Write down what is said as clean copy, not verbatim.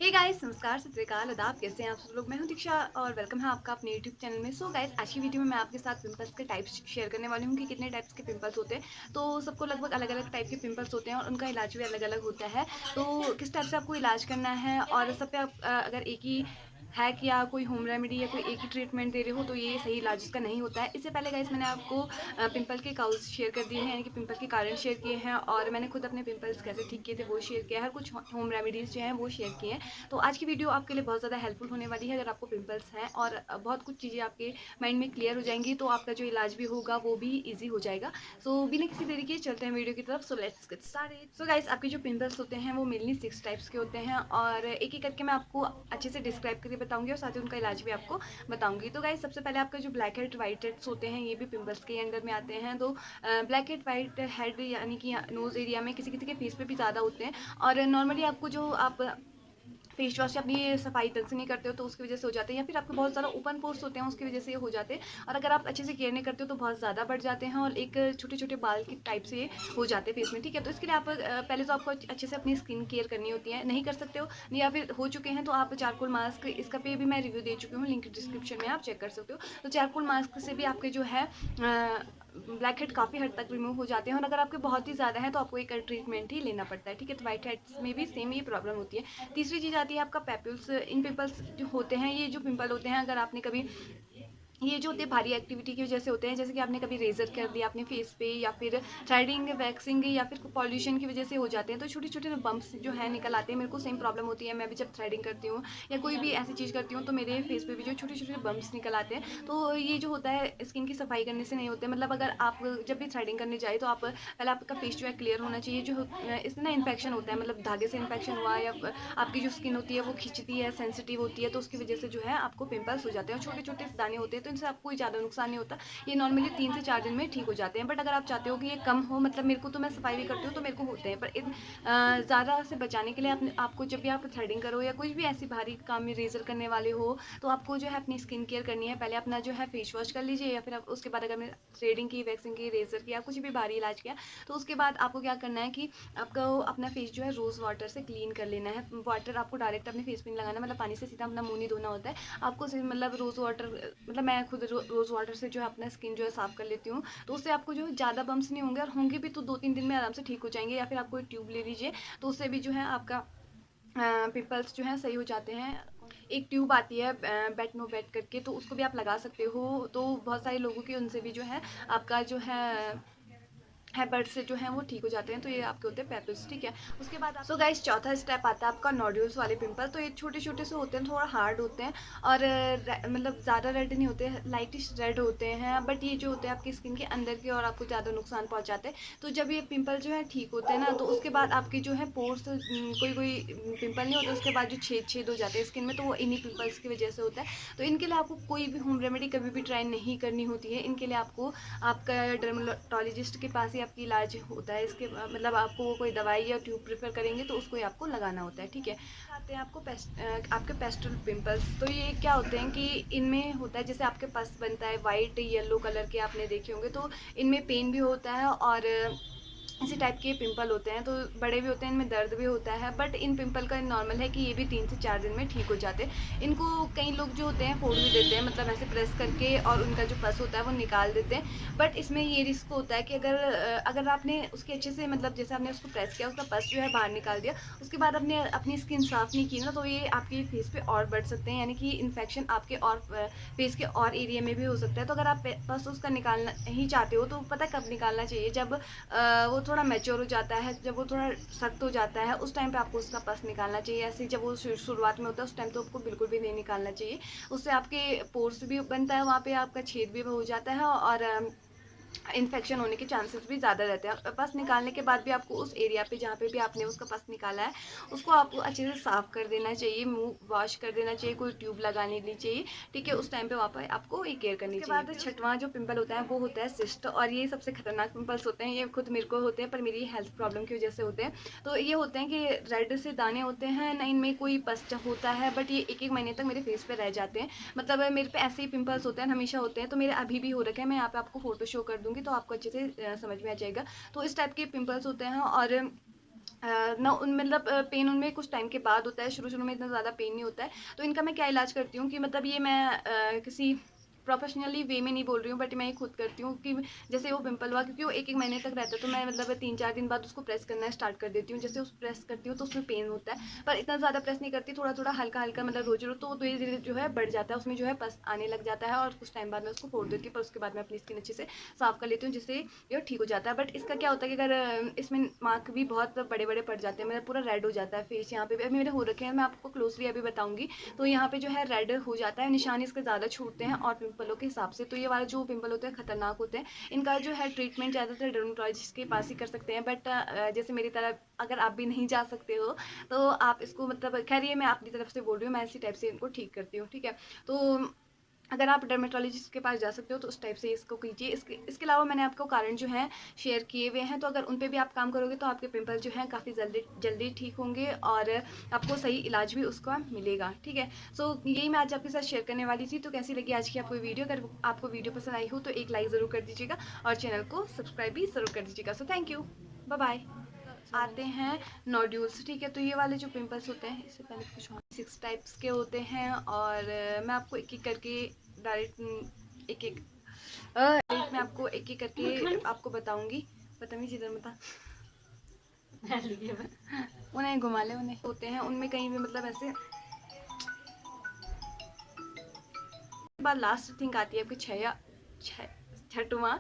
Hey guys, नमस्कार, सत श्री अकाल, आदाब। कैसे हैं आप सब लोग? मैं हूं दीक्षा और वेलकम है आपका अपने यूट्यूब चैनल में। सो गाइस, आज की वीडियो में मैं आपके साथ पिंपल्स के टाइप्स शेयर करने वाली हूं कि कितने टाइप्स के पिंपल्स होते हैं। तो सबको लगभग अलग अलग टाइप के पिंपल्स होते हैं और उनका इलाज भी अलग अलग होता है। तो किस टाइप से आपको इलाज करना है और सब पे आप अगर एक ही हैक या कोई होम रेमेडी या कोई एक ही ट्रीटमेंट दे रहे हो तो ये सही इलाज इसका नहीं होता है। इससे पहले गाइस मैंने आपको पिंपल के काउज शेयर कर दिए हैं, यानी कि पिंपल के कारण शेयर किए हैं, और मैंने खुद अपने पिंपल्स कैसे ठीक किए थे वो शेयर किया है, और कुछ होम रेमेडीज जो हैं वो शेयर किए हैं। तो आज की वीडियो आपके लिए बहुत ज़्यादा हेल्पफुल होने वाली है। अगर आपको पिंपल्स हैं और बहुत कुछ चीज़ें आपके माइंड में क्लियर हो जाएंगी तो आपका जो इलाज भी होगा वो भी ईजी हो जाएगा। सो बिना किसी देरी के चलते हैं वीडियो की तरफ। So let's get started. So guys, आपके जो पिंपल्स होते हैं वो मेनली 6 टाइप्स के होते हैं और एक एक करके मैं आपको अच्छे से डिस्क्राइब करके बताऊंगी और साथ ही उनका इलाज भी आपको बताऊंगी। तो गाइस, सबसे पहले आपका जो ब्लैक हेड वाइट हेड्स होते हैं ये भी पिंपल्स के अंडर में आते हैं। तो ब्लैक हेड वाइट हेड यानी कि नोज एरिया में किसी किसी के फेस पे भी ज़्यादा होते हैं, और नॉर्मली आपको जो आप फेस वॉश से अपनी सफाई ढंग से नहीं करते हो तो उसकी वजह से हो जाते हैं, या फिर आपके बहुत ज़्यादा ओपन पोर्स होते हैं उसकी वजह से ये हो जाते हैं। और अगर आप अच्छे से केयर नहीं करते हो तो बहुत ज़्यादा बढ़ जाते हैं और एक छोटे छोटे बाल की टाइप से ये हो जाते हैं फेस में। ठीक है, तो इसके लिए आप पहले तो आपको अच्छे से अपनी स्किन केयर करनी होती है। नहीं कर सकते हो नहीं या फिर हो चुके हैं तो आप चारकोल मास्क, इसका पे भी मैं रिव्यू दे चुकी हूँ, लिंक डिस्क्रिप्शन में आप चेक कर सकते हो। तो चारकोल मास्क से भी आपके जो है ब्लैक हेड काफ़ी हद तक रिमूव हो जाते हैं, और अगर आपके बहुत ही ज़्यादा है तो आपको एक ट्रीटमेंट ही लेना पड़ता है। ठीक है, तो वाइट हेड्स में भी सेम ये प्रॉब्लम होती है। तीसरी चीज़ आती है आपका पेपल्स। इन पिंपल्स जो होते हैं, ये जो पिंपल होते हैं, अगर आपने कभी ये जो होते हैं भारी एक्टिविटी की वजह से होते हैं, जैसे कि आपने कभी रेजर कर दिया अपने फेस पे, या फिर थ्रेडिंग वैक्सिंग, या फिर पॉल्यूशन की वजह से हो जाते हैं। तो छोटे छोटे बम्प्स जो है निकल आते हैं। मेरे को सेम प्रॉब्लम होती है, मैं भी जब थ्रेडिंग करती हूँ या कोई भी ऐसी चीज़ करती हूँ तो मेरे फेस पे भी जो छोटे छोटे बम्प्स निकल आते हैं। तो ये जो होता है स्किन की सफाई करने से नहीं होते। मतलब अगर आप जब भी थ्रेडिंग करने जाए तो आप पहले आपका फेस जो है क्लियर होना चाहिए। जो इसमें ना इन्फेक्शन होता है, मतलब धागे से इन्फेक्शन हुआ, या आपकी जो स्किन होती है वो खिंचती है, सेंसिटिव होती है, तो उसकी वजह से जो है आपको पिंपल्स हो जाते हैं और छोटे छोटे दाने होते हैं। तो इनसे आपको कोई ज़्यादा नुकसान नहीं होता। ये नॉर्मली 3 से 4 दिन में ठीक हो जाते हैं। बट अगर आप चाहते हो कि ये कम हो, मतलब मेरे को तो मैं सफाई भी करती हूँ तो मेरे को होते हैं, पर ज़्यादा से बचाने के लिए आपको जब भी आप थ्रेडिंग करो या कुछ भी ऐसी भारी काम में रेजर करने वाले हो तो आपको जो है अपनी स्किन केयर करनी है। पहले अपना जो है फेस वॉश कर लीजिए, या फिर आप उसके बाद अगर थ्रेडिंग की, वैक्सिंग की, रेजर किया, कुछ भी भारी इलाज किया, तो उसके बाद आपको क्या करना है कि आपको अपना फेस जो है रोज़ वाटर से क्लीन कर लेना है। वाटर आपको डायरेक्ट अपने फेस पे नहीं लगाना, मतलब पानी से सीधा अपना मुंह नहीं धोना होता है आपको। मतलब रोज़ वाटर, मतलब मैं खुद रोज़ वाटर से जो है अपना स्किन जो है साफ़ कर लेती हूँ। तो उससे आपको जो है ज़्यादा बम्प्स नहीं होंगे, और होंगे भी तो 2-3 दिन में आराम से ठीक हो जाएंगे। या फिर आप कोई ट्यूब ले लीजिए तो उससे भी जो है आपका पिंपल्स जो हैं सही हो जाते हैं। एक ट्यूब आती है बेटनोवेट करके, तो उसको भी आप लगा सकते हो। तो बहुत सारे लोगों के उनसे भी जो है आपका जो है बर्ड से जो है वो ठीक हो जाते हैं। तो ये आपके होते हैं पेपल्स। ठीक है, उसके बाद सो गाइस, चौथा स्टेप आता है आपका नोड्यूल्स वाले पिंपल। तो ये छोटे छोटे से होते हैं, थोड़ा हार्ड होते हैं, और मतलब ज़्यादा रेड नहीं होते, लाइटिश रेड होते हैं, बट ये जो होते हैं आपकी स्किन के अंदर की और आपको ज़्यादा नुकसान पहुंचाते हैं। तो जब ये पिंपल जो है ठीक होते हैं ना, तो उसके बाद आपकी जो है पोर्स, कोई कोई पिंपल नहीं होता, उसके बाद जो छेद छेद हो जाते हैं स्किन में, तो वो इन्हीं पिंपल्स की वजह से होता है। तो इनके लिए आपको कोई भी होम रेमेडी कभी भी ट्राई नहीं करनी होती है। इनके लिए आपको आपका डर्मेटोलॉजिस्ट के पास ही आपकी इलाज होता है। इसके मतलब आपको वो कोई दवाई या ट्यूब प्रेफर करेंगे तो उसको ही आपको लगाना होता है। ठीक है, आते हैं आपको आपके पेस्टल पिंपल्स। तो ये क्या होते हैं कि इनमें होता है, जैसे आपके पास बनता है वाइट येलो कलर के, आपने देखे होंगे, तो इनमें पेन भी होता है और इसी टाइप के पिंपल होते हैं। तो बड़े भी होते हैं, इनमें दर्द भी होता है, बट इन पिंपल का नॉर्मल है कि ये भी 3 से 4 दिन में ठीक हो जाते हैं। इनको कई लोग जो होते हैं फोड़ भी देते हैं, मतलब ऐसे प्रेस करके, और उनका जो पस होता है वो निकाल देते हैं। बट इसमें ये रिस्क होता है कि अगर आपने उसके अच्छे से, मतलब जैसे आपने उसको प्रेस किया, उसका पस जो है बाहर निकाल दिया, उसके बाद आपने अपनी स्किन साफ नहीं की ना, तो ये आपके फेस पे और बढ़ सकते हैं, यानी कि इन्फेक्शन आपके और फेस के और एरिया में भी हो सकता है। तो अगर आप पस उसका निकालना ही चाहते हो तो पता कब निकालना चाहिए, जब वो थोड़ा मैच्योर हो जाता है, जब वो थोड़ा सख्त हो जाता है, उस टाइम पे आपको उसका पस निकालना चाहिए। ऐसे जब वो शुरुआत में होता है उस टाइम तो आपको बिल्कुल भी नहीं निकालना चाहिए। उससे आपके पोर्स भी बनता है, वहाँ पे आपका छेद भी हो जाता है, और इन्फेक्शन होने के चांसेस भी ज़्यादा रहते हैं। पस निकालने के बाद भी आपको उस एरिया पे जहाँ पे भी आपने उसका पस निकाला है उसको आपको अच्छे से साफ़ कर देना चाहिए, मुंह वॉश कर देना चाहिए, कोई ट्यूब लगानी नहीं चाहिए। ठीक है, उस टाइम पे वहाँ पर आपको ये केयर करनी चाहिए। उसके बाद छठवां जो पिंपल होता है वो होता है सिस्ट, और ये सबसे खतरनाक पिंपल्स होते हैं। ये खुद मेरे को होते हैं, पर मेरी हेल्थ प्रॉब्लम की वजह से होते हैं। तो ये होते हैं कि रेड से दाने होते हैं ना, इनमें कोई पस होता है, बट ये 1-1 महीने तक मेरे फेस पे रह जाते हैं। मतलब मेरे पे ऐसे ही पिंपल्स होते हैं, हमेशा होते हैं। तो मेरे अभी भी हो रखे हैं, मैं यहाँ पे आपको फोटो शो कर दूंगी तो आपको अच्छे से समझ में आ जाएगा। तो इस टाइप के पिंपल्स होते हैं, और ना उन मतलब पेन उनमें कुछ टाइम के बाद होता है, शुरू-शुरू में इतना ज़्यादा पेन नहीं होता है। तो इनका मैं क्या इलाज करती हूँ कि मतलब ये मैं किसी प्रोफ़ेशनली वे में नहीं बोल रही हूँ, बट मैं ये खुद करती हूँ कि जैसे वो पिंपल हुआ, क्योंकि वो 1-1 महीने तक रहता है, तो मैं मतलब 3-4 दिन बाद उसको प्रेस करना स्टार्ट कर देती हूँ। जैसे उस प्रेस करती हूँ तो उसमें पेन होता है, पर इतना ज़्यादा प्रेस नहीं करती, थोड़ा-थोड़ा हल्का-हल्का मतलब रोज़-रोज़, तो धीरे-धीरे जो है बढ़ जाता है, उसमें जो है पस आने लग जाता है और कुछ टाइम बाद मैं उसको फोड़ देती हूँ, पर उसके बाद मैं अपनी स्किन अच्छे से साफ़ कर लेती हूँ, जिससे ये ठीक हो जाता है। बट इसका क्या होता है कि अगर इसमें मार्क भी बहुत बड़े-बड़े पड़ जाते हैं, मेरा पूरा रेड हो जाता है फेस, यहाँ पे भी अभी मेरे हो रखे हैं, मैं आपको क्लोज़ली अभी बताऊँगी। तो यहाँ पे जो है रेड हो जाता है, निशान इसके ज़्यादा छूटते हैं और पिंपलों के हिसाब से। तो ये वाला जो पिंपल होते हैं खतरनाक होते हैं। इनका जो है ट्रीटमेंट ज़्यादातर डर्मेटोलॉजिस्ट के पास ही कर सकते हैं, बट जैसे मेरी तरह अगर आप भी नहीं जा सकते हो, तो आप इसको मतलब खैर ये मैं अपनी तरफ से बोल रही हूँ, मैं इसी टाइप से इनको ठीक करती हूँ, ठीक है। तो अगर आप डर्मेटोलॉजिस्ट के पास जा सकते हो तो उस टाइप से इसको कीजिए। इसके अलावा मैंने आपको कारण जो हैं शेयर किए हुए हैं, तो अगर उन पे भी आप काम करोगे तो आपके पिंपल जो हैं काफ़ी जल्दी जल्दी ठीक होंगे और आपको सही इलाज भी उसका मिलेगा, ठीक है। सो यही मैं आज आपके साथ शेयर करने वाली थी। तो कैसी लगी आज की आपको वीडियो? अगर आपको वीडियो पसंद आई हो तो एक लाइक ज़रूर कर दीजिएगा और चैनल को सब्सक्राइब भी ज़रूर कर दीजिएगा। So thank you, bye bye. आते हैं नोड्यूल्स, ठीक है। तो ये वाले जो पिंपल्स होते हैं, इससे पहले कुछ और 6 टाइप्स के होते हैं और मैं आपको एक-एक करके डायरेक्ट एक-एक मैं आपको एक-एक करके आपको बताऊँगी। बदतमीज़ इधर मत आ। उन्हें घुमा ले, उन्हें होते हैं उनमें कहीं भी मतलब ऐसे। बाद लास्ट थिंग आती है आपकी 6 या 6 छठवां,